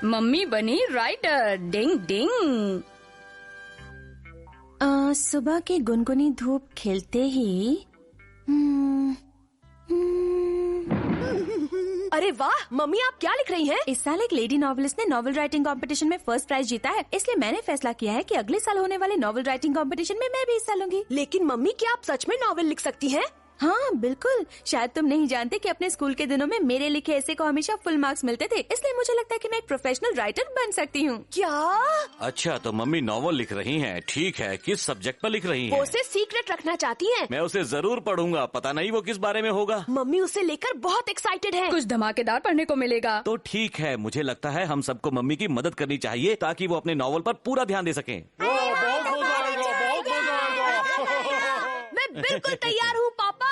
Mummy बनी writer. डिंग डिंग। सुबह की गुनगुनी धूप खिलते ही अरे वाह मम्मी, आप क्या लिख रही हैं? इस साल एक लेडी नॉवेलिस्ट ने नॉवेल राइटिंग कंपटीशन में फर्स्ट प्राइज जीता है, इसलिए मैंने फैसला किया है कि अगले साल होने वाले नॉवेल राइटिंग कंपटीशन में मैं भी हिस्सा लूंगी। लेकिन मम्मी, क्या आप सच में नॉवेल लिख सकती हैं? हाँ बिल्कुल। शायद तुम नहीं जानते कि अपने स्कूल के दिनों में मेरे लिखे ऐसे को हमेशा फुल मार्क्स मिलते थे, इसलिए मुझे लगता है कि मैं एक प्रोफेशनल राइटर बन सकती हूँ। क्या? अच्छा, तो मम्मी नॉवल लिख रही हैं। ठीक है, किस सब्जेक्ट पर लिख रही हैं? वो उसे सीक्रेट रखना चाहती हैं। मैं उसे जरूर पढ़ूंगा, पता नहीं वो किस बारे में होगा। मम्मी उसे लेकर बहुत एक्साइटेड है। कुछ धमाकेदार पढ़ने को मिलेगा। तो ठीक है, मुझे लगता है हम सबको मम्मी की मदद करनी चाहिए ताकि वो अपने नॉवल पर पूरा ध्यान दे सकें। मैं बिल्कुल तैयार हूँ पापा।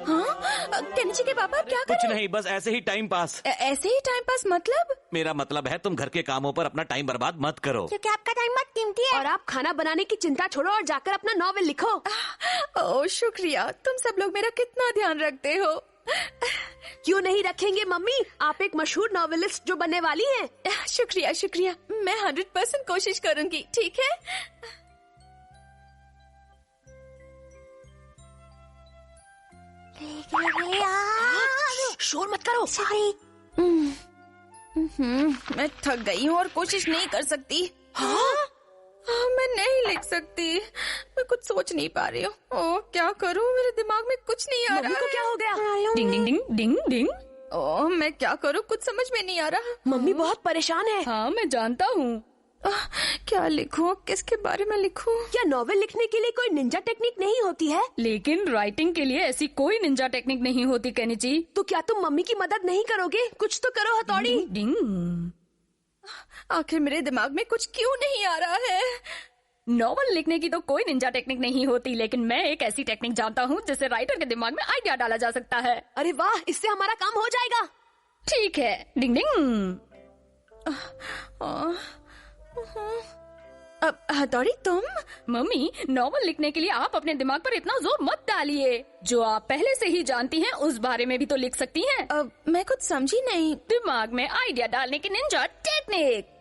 हाँ केनिची के पापा क्या कर कुछ रहे हैं? नहीं, बस ऐसे ही टाइम पास। ऐसे ही टाइम पास मतलब? मेरा मतलब है तुम घर के कामों पर अपना टाइम बर्बाद मत करो। क्योंकि आपका टाइम बहुत कीमती है। और आप खाना बनाने की चिंता छोड़ो और जाकर अपना नॉवेल लिखो। ओह शुक्रिया, तुम सब लोग मेरा कितना ध्यान रखते हो। क्यों नहीं रखेंगे मम्मी, आप एक मशहूर नॉवेलिस्ट जो बनने वाली हैं। शुक्रिया शुक्रिया, मैं 100% कोशिश करूंगी। ठीक है। शोर मत करो। मैं थक गई हूँ और कोशिश नहीं कर सकती। हाँ? मैं नहीं लिख सकती। मैं कुछ सोच नहीं पा रही हूँ। ओह क्या करूँ, मेरे दिमाग में कुछ नहीं आ रहा। मम्मी को क्या हो गया? डिंग डिंग डिंग डिंग डिंग। ओह मैं क्या करूँ, कुछ समझ में नहीं आ रहा। मम्मी बहुत परेशान है। हाँ मैं जानता हूँ। क्या लिखूं, किसके बारे में लिखूं? क्या नॉवेल लिखने के लिए कोई निंजा टेक्निक नहीं होती है? लेकिन राइटिंग के लिए ऐसी कोई निंजा टेक्निक नहीं होती केनिची। तो क्या तुम मम्मी की मदद नहीं करोगे? कुछ तो करो हथौड़ी। डिंग डिंग। आखिर मेरे दिमाग में कुछ क्यों नहीं आ रहा है? नॉवल लिखने की तो कोई निंजा टेक्निक नहीं होती, लेकिन मैं एक ऐसी टेक्निक जानता हूँ जिससे राइटर के दिमाग में आइडिया डाला जा सकता है। अरे वाह, इससे हमारा काम हो जाएगा। ठीक है। डिंग डिंग। अब हथौड़ी तुम? मम्मी, नॉवल लिखने के लिए आप अपने दिमाग पर इतना जोर मत डालिए। जो आप पहले से ही जानती हैं उस बारे में भी तो लिख सकती हैं। अब मैं कुछ समझी नहीं। दिमाग में आइडिया डालने की निंजा टेक्निक।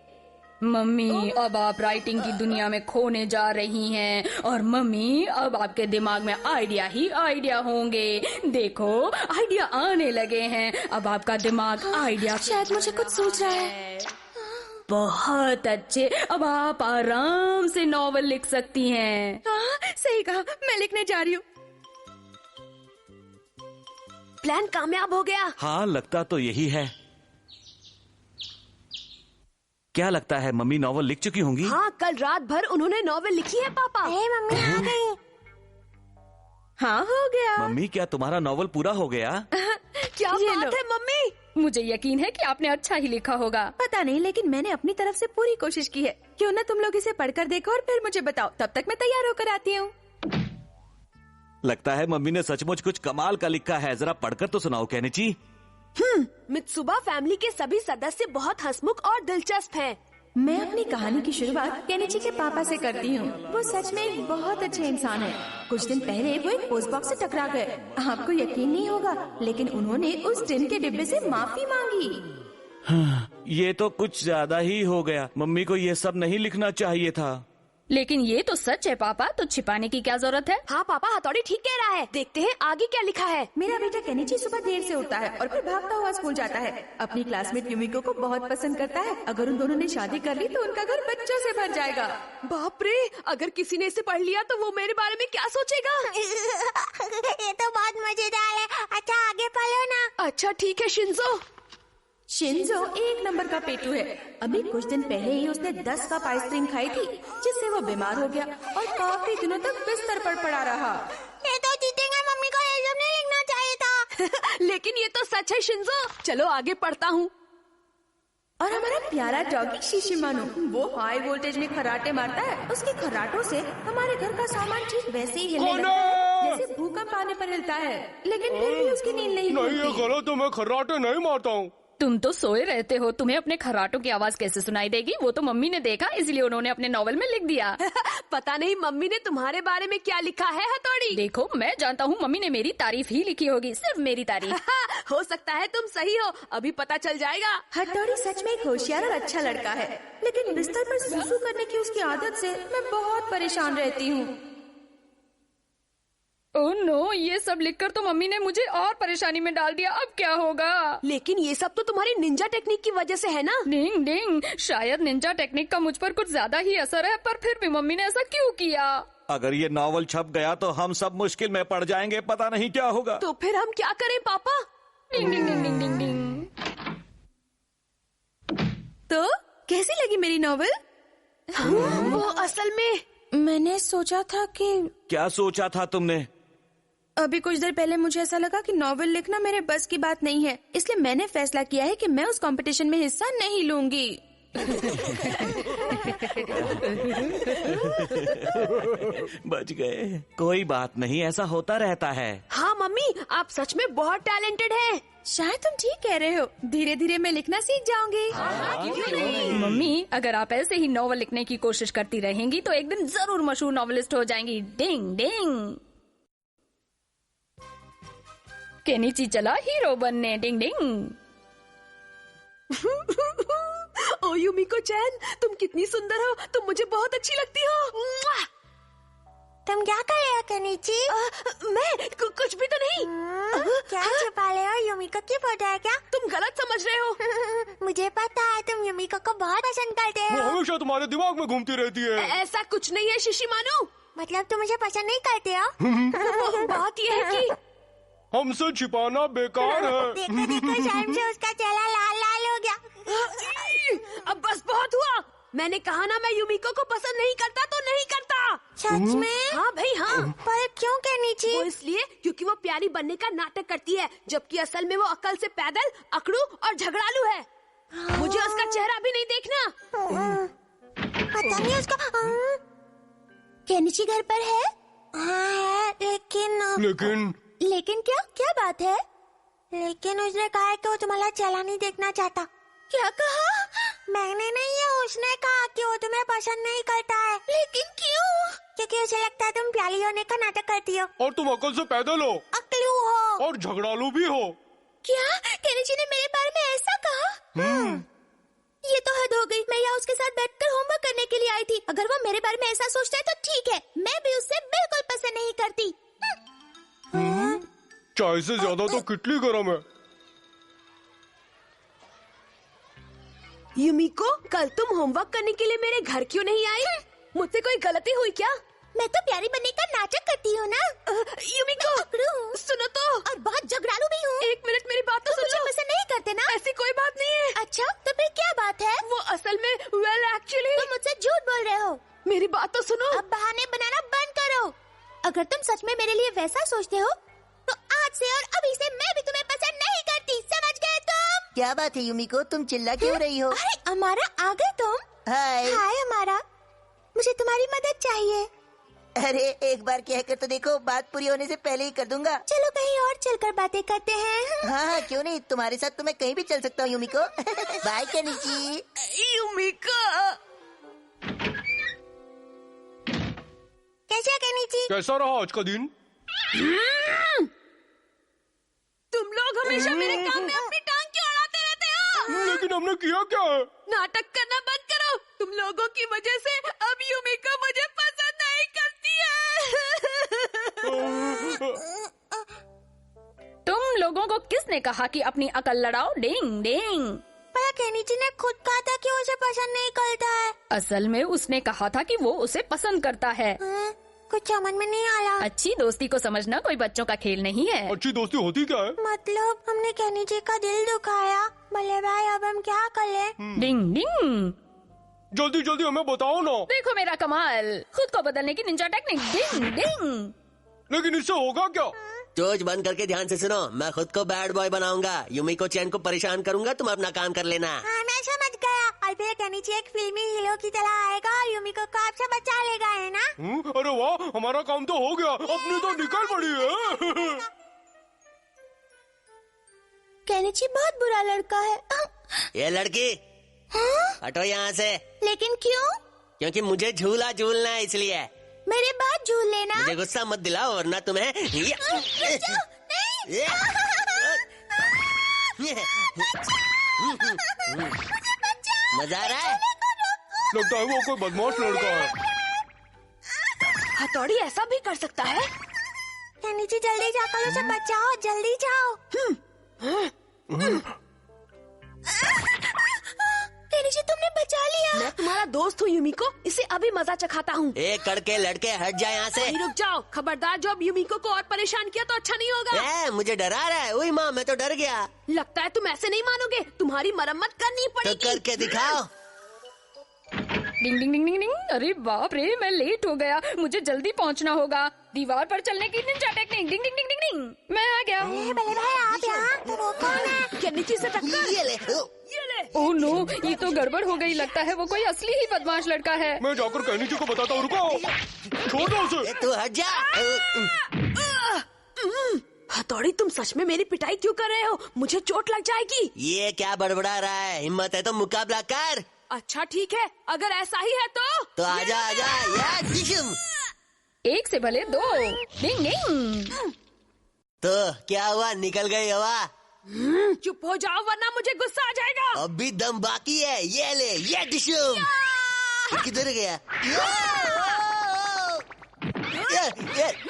मम्मी, अब आप राइटिंग की दुनिया में खोने जा रही हैं और मम्मी अब आपके दिमाग में आइडिया ही आइडिया होंगे। देखो आइडिया आने लगे हैं। अब आपका दिमाग आइडिया शायद मुझे कुछ सूझ रहा है। बहुत अच्छे। अब आप आराम से नॉवल लिख सकती हैं। हाँ सही कहा, मैं लिखने जा रही हूँ। प्लान कामयाब हो गया। हाँ लगता तो यही है। क्या लगता है मम्मी नॉवल लिख चुकी होंगी? हाँ, कल रात भर उन्होंने नॉवेल लिखी है पापा। मम्मी आ गई। हाँ हो गया। मम्मी क्या तुम्हारा नॉवल पूरा हो गया? क्या ये बात लो। है मम्मी। मुझे यकीन है कि आपने अच्छा ही लिखा होगा। पता नहीं, लेकिन मैंने अपनी तरफ से पूरी कोशिश की है। क्यों ना तुम लोग इसे पढ़कर देखो और फिर मुझे बताओ। तब तक मैं तैयार होकर आती हूँ। लगता है मम्मी ने सचमुच कुछ कमाल का लिखा है। जरा पढ़कर तो सुनाओ केनिची। मित्सुबा फैमिली के सभी सदस्य बहुत हंसमुख और दिलचस्प हैं। मैं अपनी कहानी की शुरुआत केनिची के पापा से करती हूँ। वो सच में एक बहुत अच्छे इंसान है। कुछ दिन पहले वो एक पोस्ट बॉक्स से टकरा गए। आपको यकीन नहीं होगा, लेकिन उन्होंने उस टिन के डिब्बे से माफी मांगी। ये तो कुछ ज्यादा ही हो गया। मम्मी को ये सब नहीं लिखना चाहिए था। लेकिन ये तो सच है पापा, तो छिपाने की क्या जरूरत है? हाँ पापा, हथौड़ी ठीक कह रहा है। देखते हैं आगे क्या लिखा है। मेरा बेटा केनिची सुबह देर से उठता है और फिर भागता हुआ स्कूल जाता है। अपनी क्लासमेट युमिको को बहुत पसंद करता है। अगर उन दोनों ने शादी कर ली तो उनका घर बच्चों से भर जाएगा। बाप रे, अगर किसी ने इसे पढ़ लिया तो वो मेरे बारे में क्या सोचेगा? ये तो बहुत मजेदार है। अच्छा आगे पढ़ो ना। अच्छा ठीक है शिंजो। शिंजो एक नंबर का पेटू है। अभी कुछ दिन पहले ही उसने 10 कप आइसक्रीम खाई थी, जिससे वो बीमार हो गया और काफी दिनों तक बिस्तर पर पड़ा रहा। ये तो जीतेंगे, मम्मी को ये सब नहीं लिखना चाहिए था। लेकिन ये तो सच है शिंजो। चलो आगे पढ़ता हूँ। और हमारा प्यारा डॉगी शिशिमानु, वो हाई वोल्टेज में खर्राटे मारता है। उसके खर्राटों से हमारे घर का सामान ठीक वैसे ही हिलने लगता है जैसे भूकंप आने पर हिलता है। लेकिन फिर भी उसकी नींद नहीं नहीं, ये खुलती। गलत है। मैं खर्राटे नहीं मारता हूँ। तुम तो सोए रहते हो, तुम्हें अपने खर्राटों की आवाज कैसे सुनाई देगी? वो तो मम्मी ने देखा, इसलिए उन्होंने अपने नॉवल में लिख दिया। पता नहीं मम्मी ने तुम्हारे बारे में क्या लिखा है हथौड़ी। देखो, मैं जानता हूँ मम्मी ने मेरी तारीफ ही लिखी होगी, सिर्फ मेरी तारीफ। हो सकता है तुम सही हो, अभी पता चल जाएगा। हथौड़ी सच में एक होशियार और अच्छा लड़का है, लेकिन बिस्तर पर सूसू करने की उसकी आदत से मैं बहुत परेशान रहती हूँ। ओह नो, ये सब लिखकर तो मम्मी ने मुझे और परेशानी में डाल दिया। अब क्या होगा? लेकिन ये सब तो तुम्हारी निंजा टेक्निक की वजह से है ना। डिंग डिंग, शायद निंजा टेक्निक का मुझ पर कुछ ज्यादा ही असर है, पर फिर भी मम्मी ने ऐसा क्यों किया? अगर ये नॉवल छप गया तो हम सब मुश्किल में पड़ जाएंगे, पता नहीं क्या होगा। तो फिर हम क्या करें पापा? डिंग डिंग डिंग डिंग डिंग डिंग। तो कैसी लगी मेरी नॉवल? वो असल में मैंने सोचा था कि क्या सोचा था तुमने? अभी कुछ देर पहले मुझे ऐसा लगा कि नॉवल लिखना मेरे बस की बात नहीं है, इसलिए मैंने फैसला किया है कि मैं उस कंपटीशन में हिस्सा नहीं लूंगी। बच गए। कोई बात नहीं, ऐसा होता रहता है। हाँ मम्मी, आप सच में बहुत टैलेंटेड हैं। शायद तुम ठीक कह रहे हो, धीरे धीरे मैं लिखना सीख जाऊंगी। मम्मी, अगर आप ऐसे ही नॉवल लिखने की कोशिश करती रहेंगी तो एक दिन जरूर मशहूर नॉवेलिस्ट हो जाएंगी। डिंग डिंग। केनिची चला हीरो बनने। डिंग डिंग। ओ युमिको चैन, तुम कितनी सुंदर हो, तुम मुझे बहुत अच्छी लगती हो। मुआ! तुम क्या कर रहे हो केनिची? मैं कुछ भी तो नहीं। क्या छुपा रहे हो? युमिको की फोटो है क्या? तुम गलत समझ रहे हो। मुझे पता है, तुम युमिको को बहुत पसंद करते वो हो। हमेशा तुम्हारे दिमाग में घूमती रहती है। ऐसा कुछ नहीं है शिशिमानु। मतलब तुम मुझे पसंद नहीं करते हो? बात यह है कि हमसे छिपाना बेकार है। देखते देखते शर्म से उसका चेहरा लाल लाल हो गया। अब बस बहुत हुआ। मैंने कहा ना, मैं युमिको को पसंद नहीं करता तो नहीं करता। सच में? हाँ भाई हाँ। पर क्यों केनिची? वो इसलिए क्योंकि वो प्यारी बनने का नाटक करती है, जबकि असल में वो अकल से पैदल, अकड़ू और झगड़ालू है। मुझे उसका चेहरा भी नहीं देखना। पता नहीं उसका। केनिची घर पर है? हाँ है, लेकिन लेकिन क्या क्या बात है? लेकिन उसने कहा है कि वो तुम्हारा चेहरा नहीं देखना चाहता। क्या कहा? मैंने नहीं है, उसने कहा कि वो तुम्हें पसंद नहीं करता है। लेकिन क्यों? क्योंकि उसे लगता है तुम प्यारी होने का नाटक करती हो, और तुम अकल से पैदल हो अकलू हो। और झगड़ालू भी हो। क्या केनिची ने मेरे बारे में ऐसा कहा? ये तो हद हो गई। मैं यहाँ उसके साथ बैठकर होमवर्क करने के लिए आई थी। अगर वो मेरे बारे में ऐसा सोचता है तो ठीक है, मैं भी उससे बिल्कुल पसंद नहीं करती। चाय से ज्यादा तो कितनी गर्म है। युमिको, कल तुम होमवर्क करने के लिए मेरे घर क्यों नहीं आई? मुझसे कोई गलती हुई क्या? मैं तो प्यारी बनने का नाटक करती हूँ ना। युमिको सुनो तो। और बहुत झगड़ालू भी हूँ। एक मिनट, मेरी बात तो तुम मुझे सुनो। पसंद नहीं करते ना? ऐसी कोई बात नहीं है। अच्छा, तो फिर क्या बात है? वो असल में एक्चुअली तुम मुझसे झूठ बोल रहे हो। मेरी बात तो सुनो। अब बहाने बनाना बंद करो। अगर तुम सच में मेरे लिए वैसा सोचते हो तो आज से और अभी से मैं भी तुम्हें पसंद नहीं करती, समझ गए तुम? क्या बात है युमिको, तुम चिल्ला क्यों रही हो? अरे अमारा, आ गए तुम? हाय। हाय अमारा, मुझे तुम्हारी मदद चाहिए। अरे एक बार कहकर तो देखो, बात पूरी होने से पहले ही कर दूंगा। चलो कहीं और चलकर बातें करते हैं। हाँ क्यों नहीं, तुम्हारे साथ तो मैं कहीं भी चल सकता हूँ युमिको। Bye Kenichi. युमिको, कैसे केनिची? कैसा रहा आज का दिन? तुम लोग हमेशा मेरे काम में अपनी टांग क्यों अड़ाते रहते हो? लेकिन हमने किया क्या है? नाटक करना बंद करो। तुम लोगों की वजह से अब युमिको मुझे पसंद नहीं करती है। तुम लोगों को किसने कहा कि अपनी अकल लड़ाओ? डिंग डिंग। पर केनिची ने खुद कहा था कि उसे पसंद नहीं करता है। असल में उसने कहा था कि वो उसे पसंद करता है। कुछ समझ में नहीं आया। अच्छी दोस्ती को समझना कोई बच्चों का खेल नहीं है। अच्छी दोस्ती होती क्या है? मतलब हमने केनिची का दिल दुखाया। भले भाई, अब हम क्या करें? डिंग डिंग। जल्दी जल्दी हमें बताओ ना। देखो मेरा कमाल, खुद को बदलने की निंजा टेक्निक। डिंग डिंग। लेकिन इससे होगा क्या? चोच बंद करके ध्यान से सुनो। मैं खुद को बैड बॉय बनाऊंगा, युमिको चैन को परेशान करूंगा, तुम अपना काम कर लेना। हाँ मैं समझ गया। और फिर केनिची एक फिल्मी हीरो की तरह आएगा और युमिको को आपसे बचा लेगा, है ना? अरे वाह, हमारा काम तो हो गया। अपनी तो निकल पड़ी है। केनिची बहुत बुरा लड़का है। ये लड़की हाँ? हटो यहाँ से। लेकिन क्यों? क्योंकि मुझे झूला झूलना है इसलिए। मेरे बात झूल लेना। मुझे गुस्सा मत दिलाओ वरना तुम्हें मजा आ रहा है। लगता है वो कोई बदमाश लड़का है। हथौड़ी ऐसा भी कर सकता है। केनिची जल्दी जाकर उसे बचाओ, जल्दी जाओ। केनिची तुमने बचा लिया। मैं तुम्हारा दोस्त हूँ यूमिको, इसे अभी मजा चखाता हूँ। एक करके लड़के हट जाए यहाँ से। रुक जाओ, खबरदार जो अब यूमिको को और परेशान किया तो अच्छा नहीं होगा। मुझे डरा रहा है। ओए माँ, मैं तो डर गया। लगता है तुम ऐसे नहीं मानोगे, तुम्हारी मरम्मत करनी तो पड़ेगी। करके दिखाओ। डिंग डिंग डिंग डिंग डिंग। अरे बाप रे, मैं लेट हो गया, मुझे जल्दी पहुंचना होगा। दीवार पर चलने की निंजा टेक्निक। डिंग डिंग डिंग डिंग डिंग। मैं आ गया। बल्ले भाई आप यहाँ तो रोको ना। केनिची से टक्कर। ये ले। ये ले। ओह नो, ये तो गड़बड़ हो गई। लगता है वो कोई असली ही बदमाश लड़का है। मैं जाकर केनिची को बताता हूँ। रुको, छोड़ दो उसे। तू हट जा। हथौड़ी तुम सच में मेरी पिटाई क्यों कर रहे हो? मुझे चोट लग जाएगी। ये क्या बड़बड़ा रहा है? हिम्मत है तो मुकाबला कर। अच्छा ठीक है, अगर ऐसा ही है तो आजा आजा। या जिस्म। एक से भले दो। डिंग डिंग। तो क्या हुआ, निकल गई हवा? चुप हो जाओ वरना मुझे गुस्सा आ जाएगा। अभी दम बाकी है। ये ले, ये डिशम। किधर गया?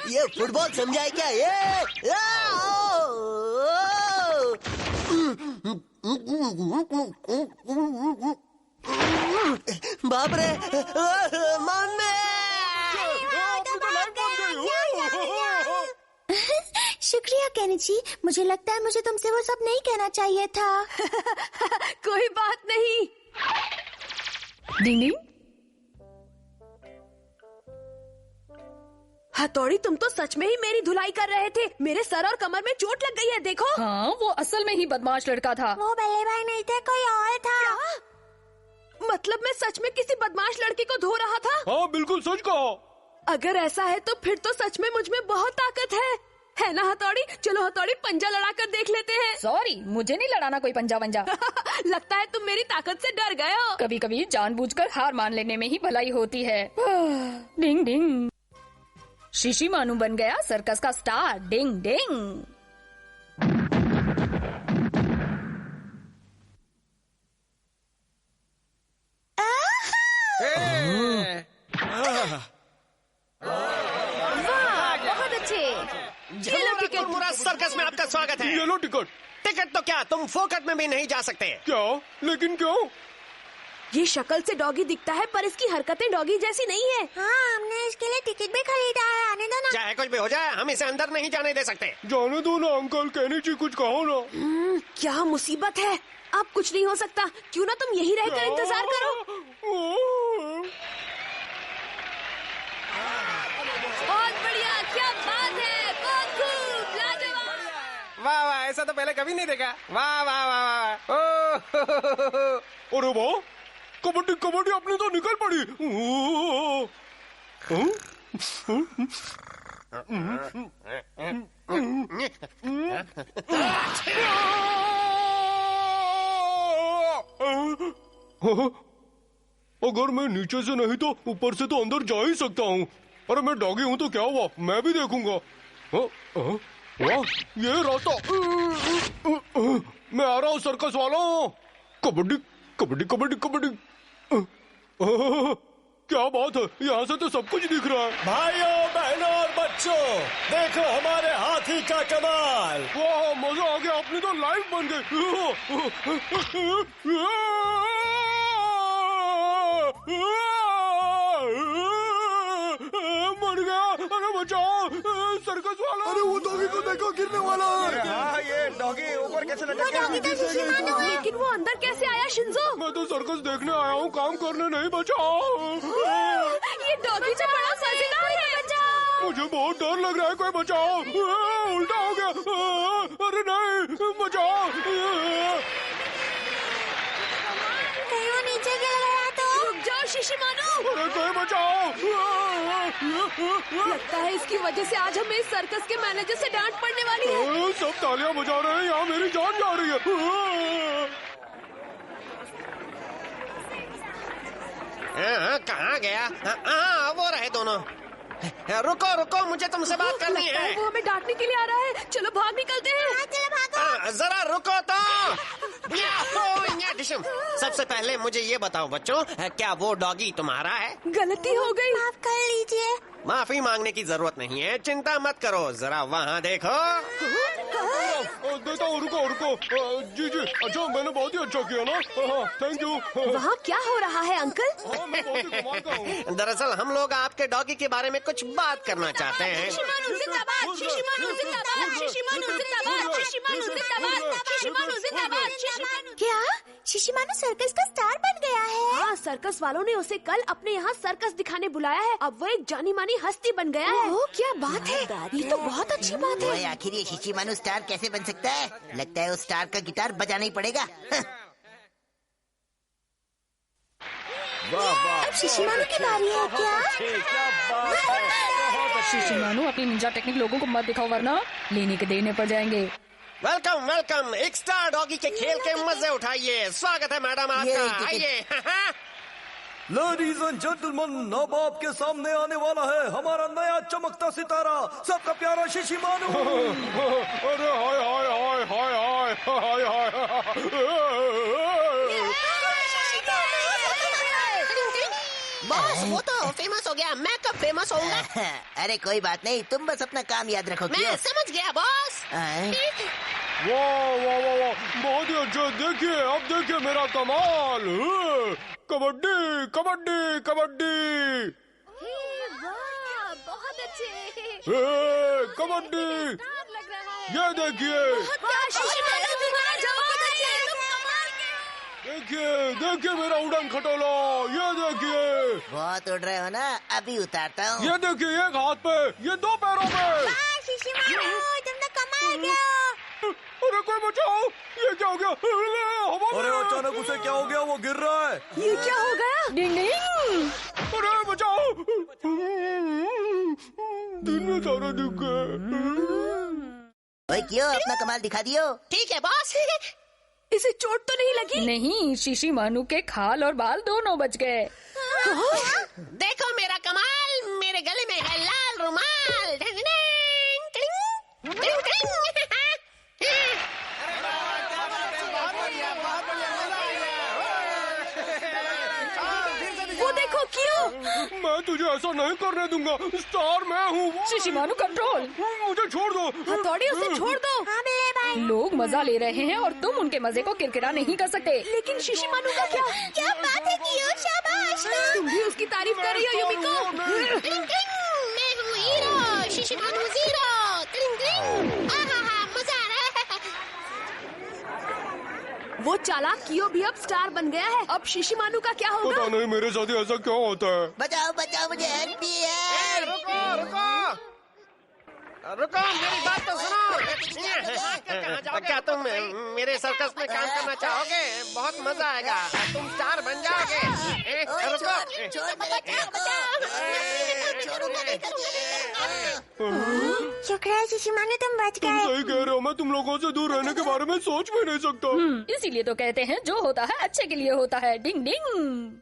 ये फुटबॉल समझा है क्या? बाप रे, मम्मी! शुक्रिया केनिची, मुझे लगता है मुझे तुमसे वो सब नहीं कहना चाहिए था। कोई बात नहीं। डिंग डिंग। हथौड़ी तुम तो सच में ही मेरी धुलाई कर रहे थे। मेरे सर और कमर में चोट लग गई है, देखो। हाँ, वो असल में ही बदमाश लड़का था। वो बल्ले भाई नहीं थे, कोई और था। मतलब मैं सच में किसी बदमाश लड़के को धो रहा था? हाँ बिल्कुल सच कहा। अगर ऐसा है तो फिर तो सच में मुझ में बहुत ताकत है ना हथौड़ी? चलो हथौड़ी, पंजा लड़ा कर देख लेते हैं। सॉरी, मुझे नहीं लड़ाना कोई पंजा वंजा। लगता है तुम मेरी ताकत से डर गए हो। कभी कभी जानबूझकर हार मान लेने में ही भलाई होती है। डिंग डिंग। शिशी मानू बन गया सर्कस का स्टार। डिंग डिंग। बहुत अच्छे। ये लो टिकट। पूरा सर्कस में आपका स्वागत है। ये लो टिकट। टिकट तो क्या, तुम फोकट में भी नहीं जा सकते। क्या? लेकिन क्यों? ये शक्ल से डॉगी दिखता है पर इसकी हरकतें डॉगी जैसी नहीं है। हाँ, हमने इसके लिए टिकट भी खरीदा है। आने दो ना। चाहे कुछ भी हो जाए, हम इसे अंदर नहीं जाने दे सकते। जाने दो ना अंकल, केनिची कुछ कहो ना। क्या मुसीबत है। अब कुछ नहीं हो सकता, क्यों ना तुम यही रहकर इंतजार करो। बहुत बढ़िया, क्या बात है, बहुत खूब, लाजवाब। वाह वाह, ऐसा तो पहले कभी नहीं देखा। वाह वाह वाह वाह। ओह, अरे वाह, कबड्डी कबड्डी अपनी तो निकल पड़ी। अगर मैं नीचे से नहीं तो ऊपर से तो अंदर जा ही सकता हूँ। अरे मैं डॉगी हूँ तो क्या हुआ, मैं भी देखूंगा। वाह, ये रास्ता। मैं आ रहा हूँ सर्कस वाला। कबड्डी कबड्डी कबड्डी कबड्डी। क्या बात है, यहाँ से तो सब कुछ दिख रहा है। भाइयों बहनों और बच्चों, देखो हमारे हाथी का कमाल। वाह, मजा आ गया, अपनी तो लाइफ बन गई। मर गया, अरे बचाओ सर्कस वाला। अरे वो डॉगी को देखो, गिरने वाला है। हाँ, ये डॉगी ऊपर कैसे लटक गया? लेकिन वो अंदर कैसे आया शिंजो? मैं तो सर्कस देखने आया हूँ, काम करने नहीं। बचाओ। ये डॉगी तो बड़ा मजेदार है। बचाओ। मुझे बहुत डर लग रहा है, कोई बचाओ। उल्टा हो गया। अरे नहीं, बचाओ। कहीं वो नीचे गिर गया तो? रुक जाओ शिशिमानु! अरे कोई बचाओ! लगता है इसकी वजह से आज हमें सर्कस के मैनेजर से डांट पड़ने वाली है। सब तालियां बजा रहे हैं, यहाँ मेरी जान जा रही है। कहाँ गया? हाँ, वो रहे दोनों। रुको रुको, मुझे तुमसे बात करनी लगता है। वो हमें डांटने के लिए आ रहा है। चलो भाग निकलते हैं। चलो भागो। जरा रुको तो। सबसे पहले मुझे ये बताओ बच्चों, क्या वो डॉगी तुम्हारा है? गलती हो गई। माफ कर लीजिए। माफी मांगने की जरूरत नहीं है, चिंता मत करो। जरा वहाँ देखो। देता हूँ, रुको रुको। जी जी, अच्छा मैंने बहुत ही अच्छा किया ना। Thank you. वहाँ क्या हो रहा है अंकल? मैं बहुत ही कमाल का हूँ। दरअसल हम लोग आपके डॉगी के बारे में कुछ बात करना चाहते हैं। शिशिमानु जिंदाबाद! शिशिमानु जिंदाबाद! शिशिमानु जिंदाबाद! शिशिमानु जिंदाबाद! शिशिमानु जिंदाबाद! क्या शिशिमानु सर्कस का स्टार बन गया है? हाँ, सर्कस वालों ने उसे कल अपने यहाँ सर्कस दिखाने बुलाया है। अब वो एक जानी मानी हस्ती बन गया है। ओह, क्या बात है। ये तो बहुत अच्छी बात है। ओए, आखिर ये शिशिमानु स्टार कैसे बन सकता है? लगता है उस स्टार का गिटार बजाना ही पड़ेगा। अब शिशिमानु की बारी है क्या? शिशिमानु, अपनी निंजा टेक्निक लोगों को मत दिखाओ वरना लेने के देने पड़ जाएंगे। वेलकम वेलकम, एक स्टार डॉगी के खेल के मजे उठाइए। स्वागत है मैडम आपका, आइए। लेडीज एंड जेंटलमैन, अब आपके सामने आने वाला है हमारा नया चमकता सितारा, सबका प्यारा शिशिमानु। अरे हाय हाय हाय हाय हाय हाय हाय। बॉस, वो तो फेमस हो गया, मैं कब फेमस होऊंगा? अरे कोई बात नहीं, तुम बस अपना काम याद रखो। मैं समझ गया बॉस। वाह वाह वाह वाह, बहुत ही अच्छा। देखिए, अब देखिए मेरा कमाल। कबड्डी कबड्डी कबड्डी। बहुत अच्छे। कबड्डी, ये देखिए देखिए देखिए मेरा उड़न खटोला, ये देखिए। बहुत उड़ रहे हो ना, अभी उतारता हूँ। ये देखिए, एक हाथ पे, ये दो पैरों पे। शिशिमानु, तुम तो कमाल के हो। अरे कोई बचाओ, ये क्या हो गया? अरे अचानक उसे क्या हो गया? वो गिर रहा है। ये क्या हो गया? डिंग डिंग। अरे बचाओ, दिन में तारे दिख गए। ओए, क्यों अपना कमाल दिखा दियो? ठीक है बॉस। इसे चोट तो नहीं लगी? नहीं, शिशिमानु के खाल और बाल दोनों बच गए। देखो मेरा कमाल, मेरे गले में है लाल रुमाल। टिंग टिंग टिंग टिंग। वो देखो क्यों? मैं तुझे ऐसा नहीं करने दूंगा, स्टार मैं हूँ। शिशिमानु, कंट्रोल। मुझे छोड़ दो। हथौड़ी, उसे छोड़ दो। हाँ बिल्ले भाई। लोग मजा ले रहे हैं और तुम उनके मजे को किरकिरा नहीं कर सकते। लेकिन शिशिमानु का क्या? क्या बात है कियो, शाबाश। तुम भी उसकी तारीफ कर रही हो युमिको। टिंग टिंग, मैं हूँ हीरो, शिशिमानु ज़ीरो। टिंग टिंग, आहा मजा आ रहा है। वो चालाक कियो भी अब स्टार बन गया है। अब शिशिमानु का क्या होगा? पता नहीं मेरे साथ ऐसा क्यों होता है। बचाओ बचाओ, मुझे हेल्प भी है। रुको रुको रुको, मेरी बात तो सुनो। क्या तुम मेरे सर्कस में काम करना चाहोगे? बहुत मजा आएगा, तुम स्टार बन जाओगे। रुको, शुक्र है शिशिमानु, तुम बच तुम गए। सही कह रहे हो, मैं तुम लोगों से दूर रहने के बारे में सोच भी नहीं सकता। इसीलिए तो कहते हैं जो होता है अच्छे के लिए होता है। डिंग डिंग।